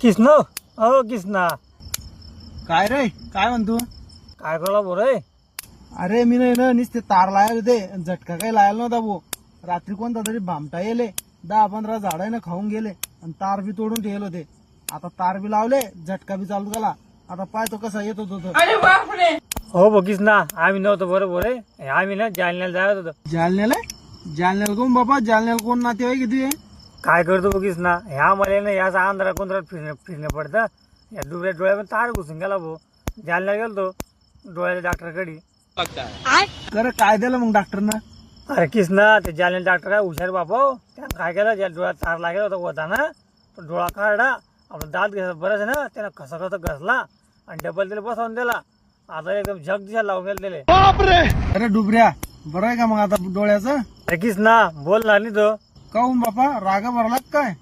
किसना अहो किसना काय रे काय म्हणतो? काय करा बोर रे. अरे मी नाही ना नुसते तार लायल होते झटका काही लायल नव्हता भाऊ. रात्री कोणता तरी भामटा येले 10-15 झाडं खाऊन गेले आणि तार बी तोडून ठेवले होते. आता तार बी लावले झटका बी चालू झाला. आता पाय तो कसा येत होतो. हो बघ किसना आम्ही नव्हतो बरोबर आहे. आम्ही ना जालन्याला जायत होतो. जालन्याला कोण बाबा? जालन्याला कोण नातेवाईक किती आहे? काय करतो बघ किसना ह्या मला ना याचा आंध्रा कोंधरात फिरणे पडतं. या डुबऱ्या डोळ्यात तार घुसून गेला भाऊ. जालन्याला गेलतो डोळ्याच्या डॉक्टरकडे. खरं काय दिलं मग डॉक्टरनं? अरे किसना ते जालन्याला डॉक्टर काय हुशार बापा हो. त्यानं काय केलं ज्या डोळ्यात तार लागेल होता ना तो डोळा काढला. आपला दात घ्यायचा बरंच ना त्यानं कसं घसला आणि डबल त्याला बसवून दिला. आता एकदम जग दिशा लावून गेले त्याला. अरे डुबऱ्या बरं आहे का मग आता डोळ्याचं? अरे किसना बोल ना नाही तो. काहून बापा रागा भरला काय?